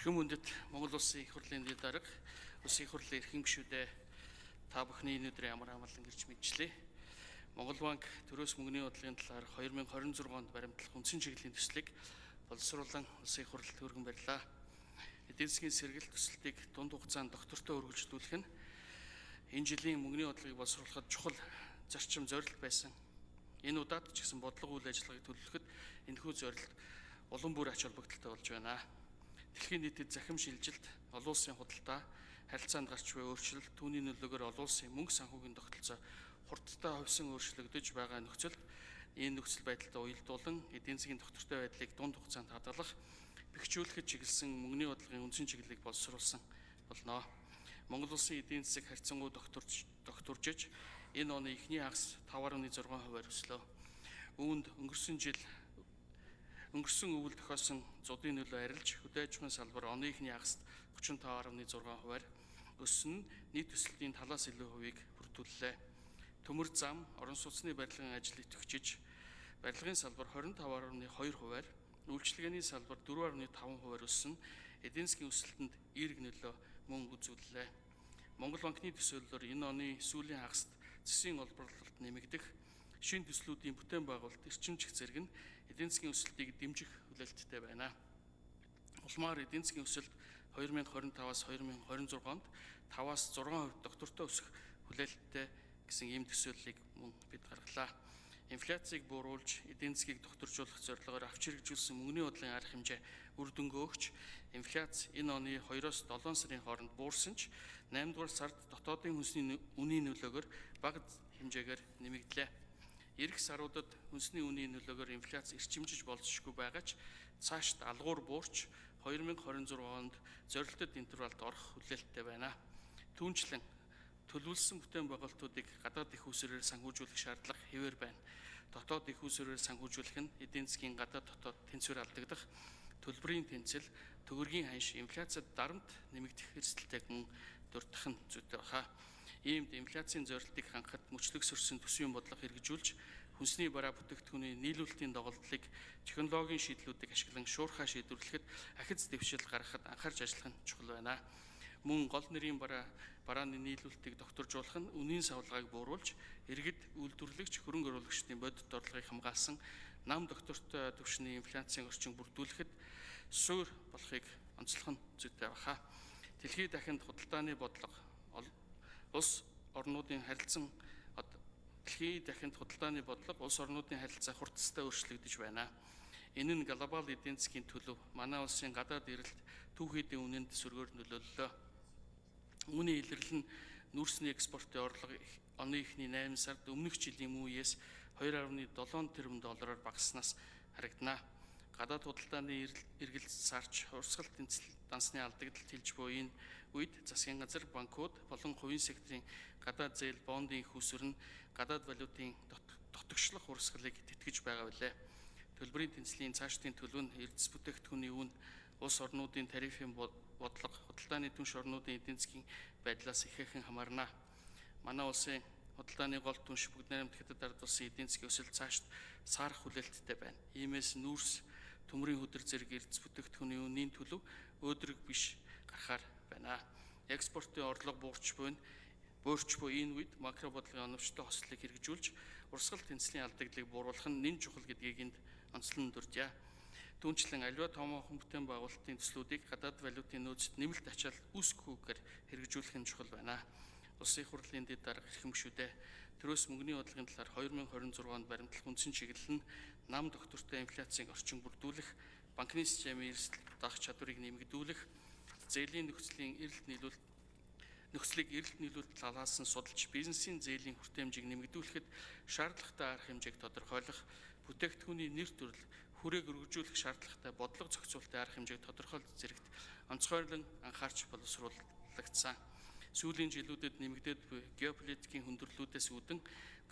Эрхэм хүндэт Монгол Улсын их хурлын дэд дарга, Улсын их хурлын эрхэм гишүүдээ та бүхний энэ өдрийн амар амгалан ирж мэдчлээ. Монгол банк төрөөс мөнгөний бодлогын талаар 2026 онд баримтлах үндсэн чиглэлийн төслийг боловсруулан Улсын их хурлд өргөн барьлаа. Эдийн засгийн сэргэлт төслийг дунд хугацаанд доктортой үргэлжлүүлэх нь энэ жилийн мөнгөний бодлогыг боловсруулахад чухал зарчим зорилт байсан. Энэ удаад ч гэсэн бодлого үйл ажиллагааг төлөвлөхөд энэхүү зорилт улам бүр ач холбогдолтой болж байна. Дэлхийн нийтэд захим шилжилт, олон улсын худалдаа, харилцаанд гарч буй өөрчлөлт, түүний нөлөөгөөр олон улсын мөнгө санхүүгийн тогтолцоо хурдтай хувьсан өөрчлөгдөж байгаа нөхцөлд энэ нөхцөл байдалтай уялдуулан эдийн засгийн доктортой байдлыг дунд хугацаанд хадгалах, бэхжүүлэхэд чиглэсэн мөнгөний бодлогын үндсэн чиглэлийг боловсруулсан болно. Монгол улсын эдийн засаг харьцангуй докторжиж, энэ оны эхний хагас 5.6%-аар өслөө. Үүнд өнгөрсөн өвөл тохиолсон зуудын нөлөө арилж, хөдөө аж ахуйн салбар оны эхний хагаст 35.6%-аар өссөн нь нийт өсөлтийн талаас илүү хувийг бүрдүүллээ. Төмөр зам, орон сууцны барилгын ажил идэвхжиж, барилгын салбар 25.2%-аар, үйлчилгээний салбар 4.5%-аар өссөн эдийн засгийн өсөлтөнд эерэг нөлөө мөн үзүүллээ. Монгол банкны төсөөллөөр энэ оны сүүлийн хагаст засгийн олборлолт нэмэгдэх, шинэ төслүүдийн бүтээн байгуулалт эрчимжих зэрэг нь эдийн засгийн өсөлтийг дэмжих хүлээлттэй байна. Улмаар эдийн засгийн өсөлт 2025-аас 2026 онд 5-аас 6% доктортой өсөх хүлээлттэй гэсэн ийм төсөөллийг мөн бид гаргалаа. Инфляцийг бууруулж, эдийн засгийг докторжуулах зорилгоор авч хэрэгжүүлсэн мөнгөний бодлогын арга хэмжээ үр дүнгээ өгч, инфляц энэ оны 2-оос 7 сарын хооронд буурсан ч 8 дугаар сард дотоодын хүнсний үнийн нөлөөгөөр бага хэмжээгээр нэмэгдлээ. Ирэх саруудад хүнсний үнийн нөлөөгөөр инфляц эрчимжиж болзошгүй байгаа ч цаашд алгуур буурч 2026 онд зорилттой интервалд орох хүлээлттэй байна. Түүнчлэн төлөвлөсөн бүтээн байгуулалтуудыг гадаад их үүсвэрээр санхүүжүүлэх шаардлага хэвээр байна. Дотоод их үүсвэрээр санхүүжүүлэх нь эдийн засгийн гадаад дотоод тэнцвэр алдагдах, төлбөрийн тэнцэл, төгрөгийн ханш, инфляцид дарамт нэмэгдэх эрсдэлтэйг мөн дурдах нь зүйтэй баха. Иймд инфляцийн зорилтыг хангахад мөчлөг сөрсөн төсвийн бодлого хэрэгжүүлж, хүнсний бараа бүтээгдэхүүний нийлүүлэлтийн доголдолыг технологийн шийдлүүдийг ашиглан шуурхай шийдвэрлэхэд ахиц дэвшил гаргахад анхаарч ажиллах нь чухал байна. Мөн гол нэрийн барааны нийлүүлэлтийг докторжуулах нь үнийн савлгааг бууруулж, иргэд, үйлдвэрлэгч, хөрөнгө оруулагчдын бодит орлогыг хамгаалсан нам доктортой түвшний инфляцийн орчин бүрдүүлэхэд суурь болохыг онцлох нь зүйтэй баха. Дэлхийн дахинд худалдааны бодлого улс орнуудын харилцаа хурдтай өөрчлөгдөж байна. Энэ нь глобал эдийн засгийн төлөв манай улсын гадаад эрэлт түүхийдийн үнэнд сөргөөр нөлөөллөө. Үүний илэрлэл нь нүүрсний экспортын орлого оны эхний 8 сард өмнөх жилийн үеэс 2.7 тэрбум доллараар багаснаас харагдана. Гадаад худалдааны эргэлт сарч, урсгал дансны алдагдалт хэлж буй энэ үед засгийн газар, банкуд болон хувийн секторын гадаад зээл, бондын их үүсвэр нь гадаад валютын дотогшлох урсгалыг тэтгэж байгаа билээ. Төлбөрийн тэнцлийн цаашдын төлөв нь эрдэс бүтээгдэхүүний үн, улс орнуудын тарифын бодлого, худалдааны түнш орнуудын эдийн засгийн байдлаас ихээхэн хамаарна. Манай улсын худалдааны гол түнш бүгд найрамд хятад ард улсын эдийн засгийн өсөлт цаашд саарах хүлээлттэй байна. Иймээс нүүрс, төмрийн хөдөр зэрэг эрдэс бүтээгдэхүүний үнийн төлөв өөдрөг биш гарахаар байна. Экспортын орлого буурч буй энэ үед макро бодлогын оновчтой хослолыг хэрэгжүүлж, урсгал тэнцлийн алдагдлыг бууруулах нь нэн чухал гэдгийг энд онцлон дуржээ. Түүнчлэн аливаа томоохон бүтээн байгуулалтын төслүүдийг гадаад валютын нөөцөд нэмэлт ачаал үүсгэхгүйгээр хэрэгжүүлэх нь чухал байна. Улсын их хурлын дэд дарга эрхэм гишүүдээ төрөөс мөнгөний бодлогын талаар 2026 онд баримтлах үндсэн чиглэл нь нам доктортой инфляцийн орчин бүрдүүлэх, банкны системийн эрсдэл даах чадварыг нэмэгдүүлэх, зээлийн нөхцөлийг эрэлт нийлүүлэлт талаас нь судалж, бизнесийн зээлийн хүртээмжийг нэмэгдүүлэхэд шаардлагатай арга хэмжээг тодорхойлох, бүтээгдэхүүний нэр төрөл, хүрээг өргөжүүлэх шаардлагатай бодлого зохицуулалтын арга хэмжээг тодорхойлох зэрэгт онцгойлон анхаарч боловсруулагдсан. Сүүлийн жилүүдэд нэмэгдээд буй геополитикийн хүндрэлүүдээс үүдэн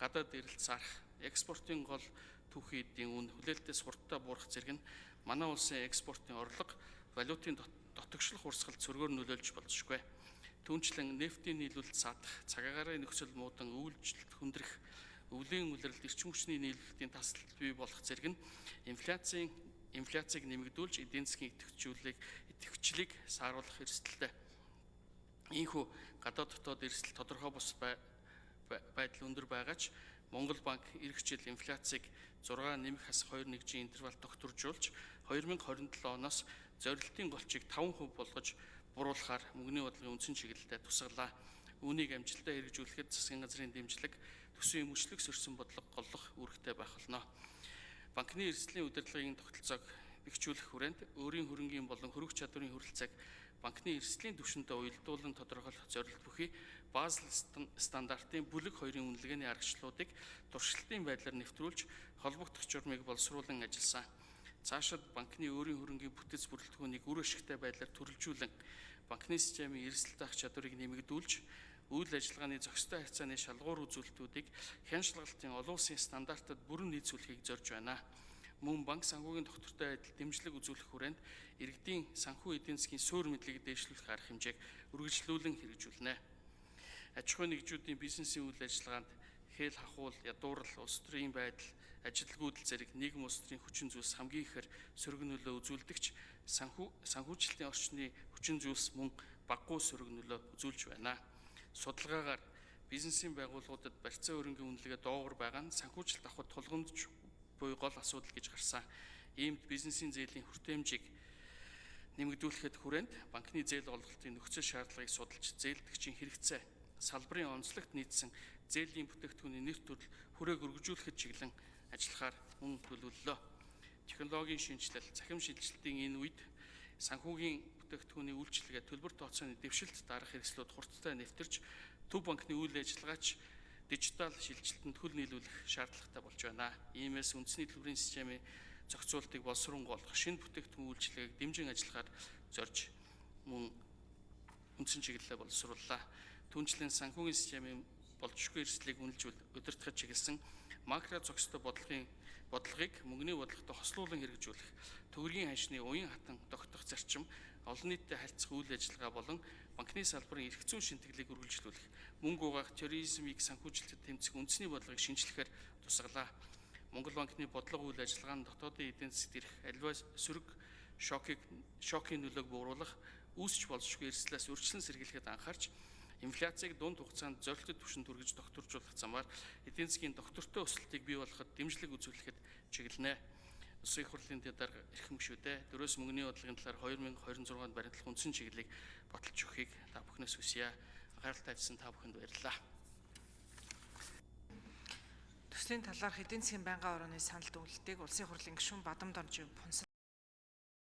гадаад эрэлт сарах, экспортын гол түүхийдийн үн хүлээлтээс хурдтай буурах зэрэг нь манай улсын экспортын орлого, валютын дотогшлох урсгалд сөргөөр нөлөөлж болзошгүй. Түүнчлэн нефтийн нийлүүлэлт саатах, цагаагаарын нөхцөл муудан үйлчлэлт хүндрэх, өвлийн улиралд эрчим хүчний нийлүүлэлтийн тасалбал бий болох зэрэг нь инфляцийн инфляцийг нэмэгдүүлж эдийн засгийн идэвхжлийг сааруулах эрсдэлтэй. Ийхүү гадаад дотоод эрсдэл тодорхой бус байдал өндөр байгаа ч Монгол банк эх жил инфляцийг 6 нэмэх хас 2.1-ийн интервал тогтворжуулж 2027 оноос зорилтын голчийг 5% болгож буруулахаар мөнгөний бодлогын үндсэн чиглэлдээ тусгалаа. Үүнийг амжилттай хэрэгжүүлэхэд засгийн газрын дэмжлэг, төсвийн мөчлөг сөрсөн бодлого голлох үүрэгтэй байх болно. Банкны эрсдлийн удирдлагын тогтолцоог бэхжүүлэх хүрээнд өөрийн хөрөнгийн болон хөрөх чадварын хүрэлцээг банкны эрсдлийн түвшинтэй уялдуулан тодорхойлох зорилт бүхий Базел стандартын бүлэг 2-ын үнэлгээний аргачлалуудыг туршилтын байдлаар нэвтрүүлж холбогдох журмыг боловсруулан ажилласан. Цаашид банкны өөрийн хөрөнгийн бүтэц бүрэлдэхүүнийг үр ашигтай байдлаар төрөлжүүлэн банкны системийн эрсдэл даах чадварыг нэмэгдүүлж үйл ажиллагааны зохистой харьцааны шалгуур үзүүлэлтүүдийг хяншлагалтын олон улсын стандартад бүрэн нийцүүлэхийг зорж байна. Мөн банк санхүүгийн доктортой адил дэмжлэг үзүүлэх хүрээнд иргэдийн санхүү эдийн засгийн суурь мэдлэгийг дээшлүүлэх арга хэмжээг үргэлжлүүлэн хэрэгжүүлнэ. Аж ахуй нэгжүүдийн бизнесийн үйл ажиллагаанд хэл хахуул, ядуурл, улс төрийн байдал, ажилгүйдэл зэрэг нийгэм улс төрийн хүчин зүйлс хамгийн ихээр сөрөг нөлөө үзүүлдэгч санхүүжилтийн орчны хүчин зүйлс мөн баггүй сөрөг нөлөө үзүүлж байна. Судалгаагаар бизнесийн байгууллагуудад барьцаа хөрөнгийн үнэлгээ доогуур байгаа нь санхүүжилт авахд тулгамдж буй гол асуудал гэж гарсан. Иймд бизнесийн зээлийн хүртээмжийг нэмэгдүүлэхэд хүрээнд банкны зээл олголтын нөхцөл шаардлагыг судалж зээлдэгчийн хэрэгцээ, салбарын онцлогт нийцсэн зээлийн бүтээгдэхүүний нэр төрөл хүрээг өргөжүүлэхэд чиглэн ажиллахаар мөн төлөвлөлөө. Технологийн шинжилэл, цахим шилжилтийн энэ үед санхүүгийн бүтээгдэхүүний үйлчилгээ, төлбөр тооцооны дэвшилт дарах хэрэгслүүд хурдтай нэвтэрч төв банкны үйл ажиллагаач дижитал шилжилтэнд хөл нийлүүлэх шаардлагатай болж байна. Иймээс үндэсний төлбөрийн системийн зохицуултыг боловсруулах, шинэ бүтээгдэхүүн үйлчилгээг дэмжин ажиллахаар зорж мөн үндсэн чиглэлээ боловсрууллаа. Түүнчлэн санхүүгийн системийн болжшгүй эрсдлийг үнэлж удирдахад чиглэсэн макро зохистой бодлогыг мөнгөний бодлоготой хослуулан хэрэгжүүлэх, төгрөгийн ханшны уян хатан тогтох зарчим, олон нийтэд харьцах үйл ажиллагаа болон банкны салбарын эрх зүйн шинтгэлийг үргэлжлүүлэх, мөнгө угаах терроризмыг санхүүжилтэд тэмцэх үндэсний бодлогыг шинжлэхээр тусгалаа. Монгол банкны бодлого үйл ажиллагаа нь дотоодын эдийн засгт ирэх аливаа сөрөг шокийн нөлөөг бууруулах, үүсч болзошгүй эрсдлээс урьдчилан сэргийлэхэд анхаарч инфляцийг дунд хугацаанд зорилттой түвшинд хүргэж докторжуулах замаар эдийн засгийн доктортой өсөлтийг бий болгоход дэмжлэг үзүүлэхэд чиглэнэ. Улсын их хурлын дарга эрхэм гишүүдээ дөрөөс мөнгөний бодлогын талаар 2026 онд баримтлах үндсэн чиглэлийг баталж өгөхийг та бүхнээс хүсье. Анхааралтай ажилласан та бүхэнд баярлалаа. Төслийн талаарх эдийн засгийн байнгын орооны санал дүгнэлтийг улсын хурлын гишүүн Бадамд Оржийн